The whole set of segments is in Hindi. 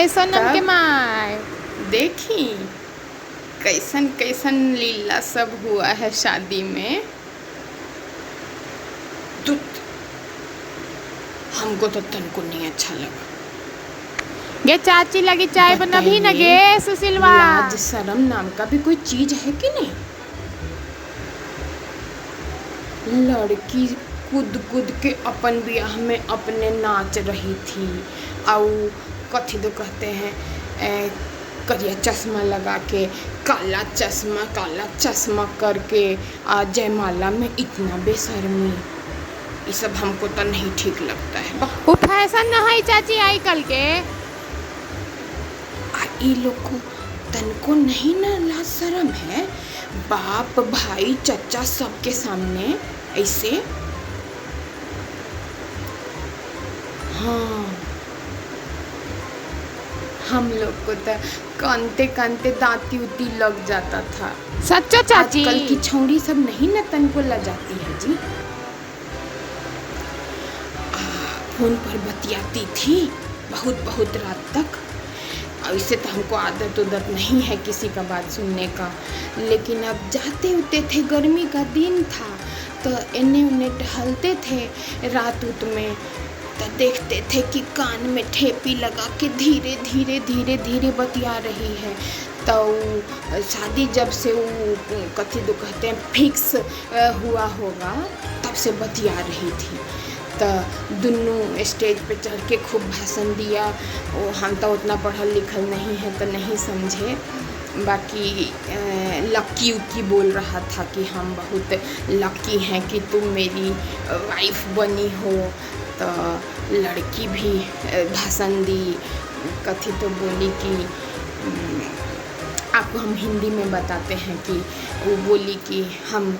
सोनम के तब माय। देखी कैसन कैसन लीला सब हुआ है शादी में। तो हमको तो तनको नहीं अच्छा लगा। गे चाची लगी चाय बनभी न गे बताइए, सुशीलवा। लाज शर्म नाम का भी कोई चीज है कि नहीं। लड़की कूद कूद के अपन ब्याह में अपने नाच रही थी। और कथी तो कहते हैं करिया चश्मा लगा के काला चश्मा करके जयमाला में इतना बेशर्मी, ये सब हमको तो नहीं ठीक लगता है। वो फैशन न है चाची आई कल के। ये लोग को तनको नहीं ना लाज शर्म है, बाप भाई चचा सबके सामने ऐसे। हाँ, हम लोग को तो कानते कानते दांती उती लग जाता था। सच्चो चाची। आजकल की छौड़ी सब नहीं ना तनको लजाती है जी। फोन पर बतियाती थी बहुत रात तक। ऐसे तो हमको आदत नहीं है किसी का बात सुनने का, लेकिन अब जाते उते थे, गर्मी का दिन था तो इन्हें उन्हें टहलते थे रात उत में, तो देखते थे कि कान में ठेपी लगा के धीरे बतिया रही है। तो शादी जब से वो कथी तो कहते हैं फिक्स हुआ होगा, तब से बतिया रही थी। तो दोनों स्टेज पे चढ़ के खूब भाषण दिया। वो हम तो उतना पढ़ल लिखल नहीं है तो नहीं समझे, बाकी लक्की उक्की बोल रहा था कि हम बहुत लक्की हैं कि तुम मेरी वाइफ बनी हो। तो लड़की भी भाषण दी, कथी तो बोली कि आपको हम हिंदी में बताते हैं कि वो बोली कि हम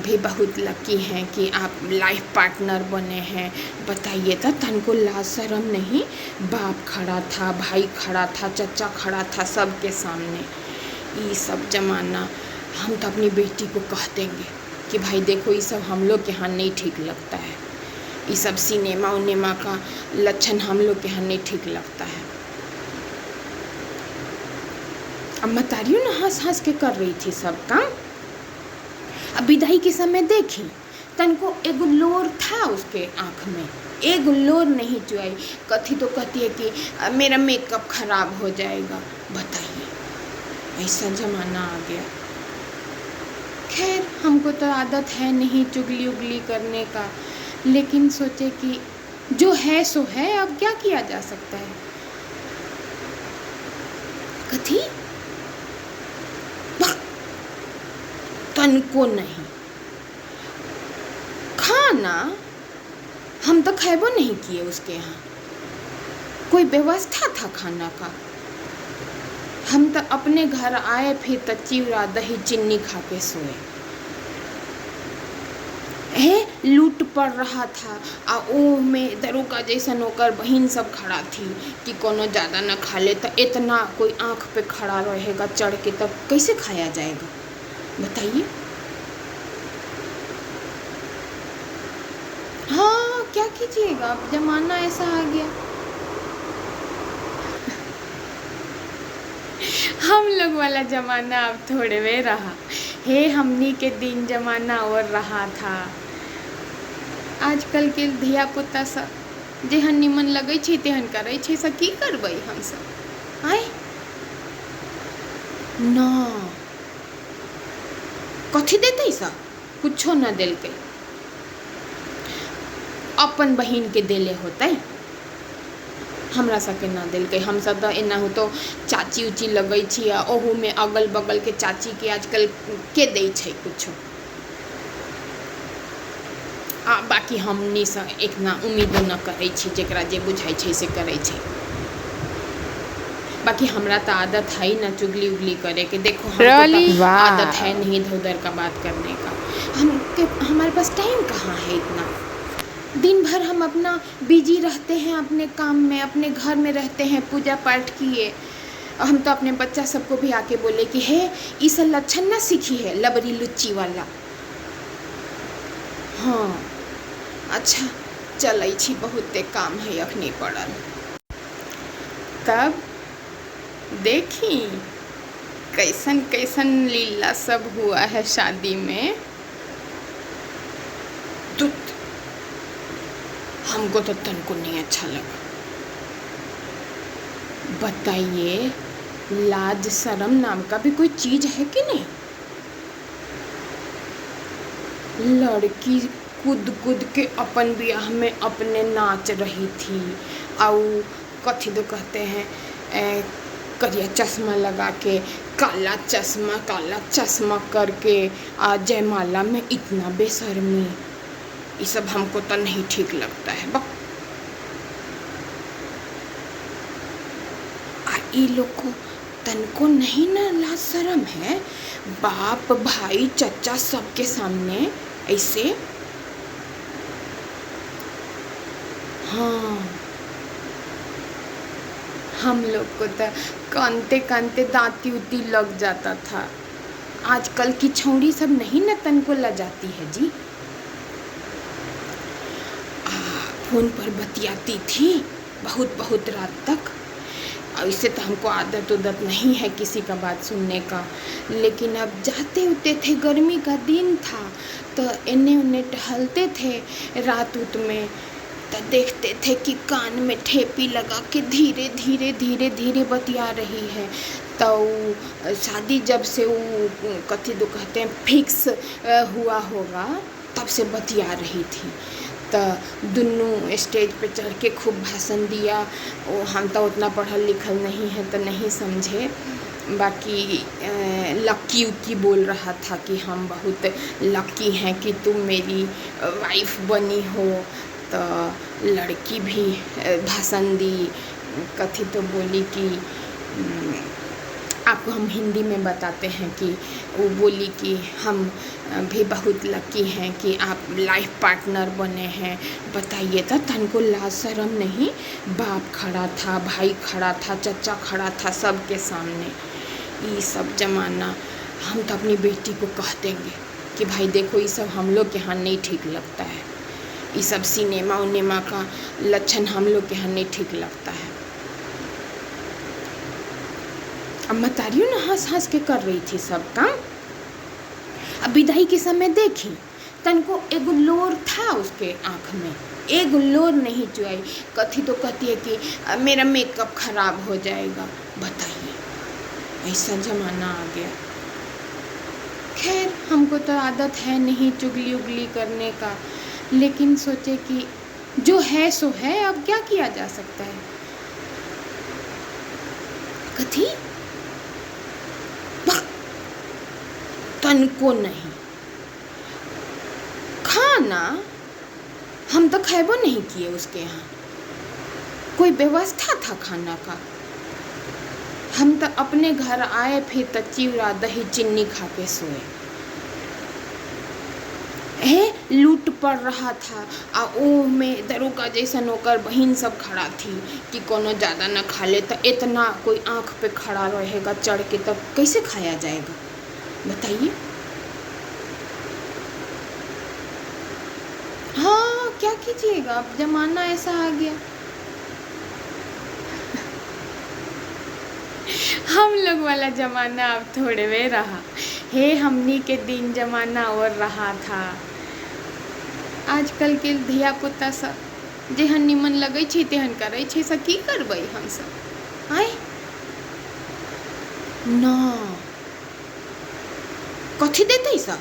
भी बहुत लकी हैं कि आप लाइफ पार्टनर बने हैं। बताइए तो तनको लाज शर्म नहीं, बाप खड़ा था, भाई खड़ा था, चचा खड़ा था सबके सामने। ये सब जमाना हम तो अपनी बेटी को कह देंगे कि भाई देखो ये सब हम लोग के यहाँ नहीं ठीक लगता है, ये सब सिनेमा उनेमा का लक्षण हम लोग के यहाँ नहीं ठीक लगता है। अब मतारियों ना हंस के कर रही थी सब काम। अब विदाई के समय देखी तनको एगो लोर था उसके आँख में, एगो लोर नहीं चुआई। कथी तो कहती है कि मेरा मेकअप खराब हो जाएगा। बताइए, ऐसा ज़माना आ गया। खैर हमको तो आदत है नहीं चुगली उगली करने का, लेकिन सोचे कि जो है सो है, अब क्या किया जा सकता है। कथी तनको नहीं खाना हम तो खाएबो नहीं किए उसके यहाँ, कोई व्यवस्था था खाना का। हम तो अपने घर आए फिर तो चिवड़ा दही चीनी खा के सोए। लूट पड़ रहा था आ ओ में दरोगा जैसा नौकर बहन सब खड़ा थी कि कोनो ज़्यादा न खा ले, तो इतना कोई आँख पे खड़ा रहेगा चढ़ के, तब कैसे खाया जाएगा बताइए। हाँ क्या कीजिएगा, अब जमाना ऐसा आ गया। हम लोग वाला जमाना अब थोड़े में रहा हे, हमनी के दिन जमाना और रहा था। आजकल के धिया पुता सब जेहन निमन लगे छै तेहन करे छै, से की करबै हम सब। आय ना कथी देते सब, कुछो न दिलके, अपन बहिन के देले होते, हमरा सबके ना दिलके। हम सब तो एना हो तो चाची उची लगे छी, ओहू में अगल बगल के चाची के आजकल के दे छै कुछो। बाकी हमनी से इतना उम्मीदो न करे छी, जेकरा जे बुझाई छै से करे छै। बाकी हमरा तो आदत है ना चुगली उगली करे के। देखो हमको तो आदत है नहीं इधर उधर का बात करने का। हमारे पास टाइम कहाँ है इतना, दिन भर हम अपना बिजी रहते हैं अपने काम में, अपने घर में रहते हैं, पूजा पाठ किए। हम तो अपने बच्चा सबको भी आके बोले कि हे ये सब लक्षण ना सीखी है लबरी लुच्ची वाला। हाँ अच्छा चलै छी, बहुते काम है अखनी पड़ल। तब देखी कैसन कैसन लीला सब हुआ है शादी में। तो हमको तो तनको नहीं अच्छा लगा। बताइए, लाज शर्म नाम का भी कोई चीज है कि नहीं? लड़की कूद कूद के अपन ब्याह में अपने नाच रही थी, और कथी तो कहते हैं करिया चश्मा लगा के, काला चश्मा करके जयमाला में इतना बेशर्मी, ये सब हमको तो नहीं ठीक लगता है। बक ई लोग को तनको नहीं ना लाज शर्म है, बाप भाई चचा सबके सामने ऐसे। हाँ, हम लोग को तो कानते कानते दांती उती लग जाता था। आजकल की छौड़ी सब नहीं न तनको लजाती है जी। फोन पर बतियाती थी बहुत रात तक। ऐसे तो हमको आदत नहीं है किसी का बात सुनने का, लेकिन अब जाते उते थे, गर्मी का दिन था, तो इन्ने उन्ने टहलते थे रात उत में, तो देखते थे कि कान में ठेपी लगा के धीरे बतिया रही है। तो शादी जब से वो कथी तो कहते हैं फिक्स हुआ होगा, तब से बतिया रही थी। तो दोनों स्टेज पे चढ़ के खूब भाषण दिया। हम तो उतना पढ़ल लिखल नहीं है तो नहीं समझे, बाकी लक्की उक्की बोल रहा था कि हम बहुत लक्की हैं कि तुम मेरी वाइफ बनी हो। तो लड़की भी भाषण दी, कथी तो बोली कि आपको हम हिंदी में बताते हैं कि वो बोली कि हम भी बहुत लकी हैं कि आप लाइफ पार्टनर बने हैं। बताइए तो तनको लाज शर्म नहीं, बाप खड़ा था, भाई खड़ा था, चचा खड़ा था, सबके सामने। ये सब ज़माना हम तो अपनी बेटी को कह देंगे कि भाई देखो ये सब हम लोग के यहाँ नहीं ठीक लगता है, ये सब सिनेमा उनेमा का लक्षण हम लोग के यहाँ नहीं ठीक लगता है। अब मतारियों ना हंस के कर रही थी सब काम। अब विदाई के समय देखी तनको एगो लोर था उसके आँख में, एगो लोर नहीं चुआई। कथी तो कहती है कि मेरा मेकअप खराब हो जाएगा। बताइए, ऐसा ज़माना आ गया। खैर हमको तो आदत है नहीं चुगली उगली करने का, लेकिन सोचे कि जो है सो है, अब क्या किया जा सकता है। कथी तनको नहीं खाना, हम तो खैबो नहीं किए उसके यहाँ, कोई व्यवस्था था खाना का। हम तो अपने घर आए, फिर तो चिवड़ा दही चीनी खा के सोए। लूट पड़ रहा था, आ ओ में दरोगा जैसा नौकर बहन सब खड़ा थी कि कोनो ज़्यादा न खा ले। तो इतना कोई आँख पे खड़ा रहेगा चढ़ के, तब कैसे खाया जाएगा बताइए। हाँ, क्या कीजिएगा, अब ज़माना ऐसा आ गया। हम लोग वाला ज़माना अब थोड़े वे रहा है, हमनी के दिन ज़माना और रहा था। आजकल के धिया पुता सब जेहन निमन लगे छै तेहन करे छै, से की करबै हम सब। आय ना कथी देते सब,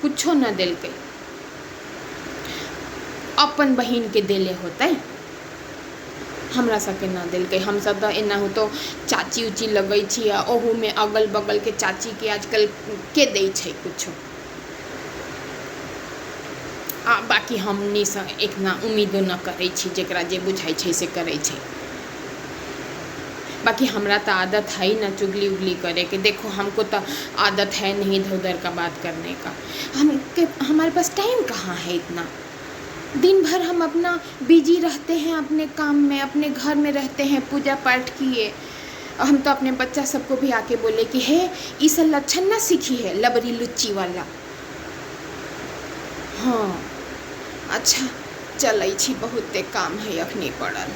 कुछो न दिलकै, अपन बहिन के देले होते, हमरा सबके ना दिलकै। हम सब तो एना हो तो चाची उची लगे छी, ओहू में अगल बगल के चाची के आजकल के दै छै कुछो। बाकी हमनी से एक ना उम्मीदो न करे छी, जेकरा जे बुझाई छै से करे छै। बाकी हमरा तो आदत है ही ना चुगली उगली करे के। देखो हमको तो आदत है नहीं इधर उधर का बात करने का। हमारे पास टाइम कहाँ है इतना, दिन भर हम अपना बिजी रहते हैं अपने काम में, अपने घर में रहते हैं, पूजा पाठ किए। हम तो अपने बच्चा सबको भी आके बोले कि हे ये सब लक्षण ना सीखी है लबरी लुच्ची वाला। हाँ अच्छा चलै छी, बहुते काम है अखनी पड़ल।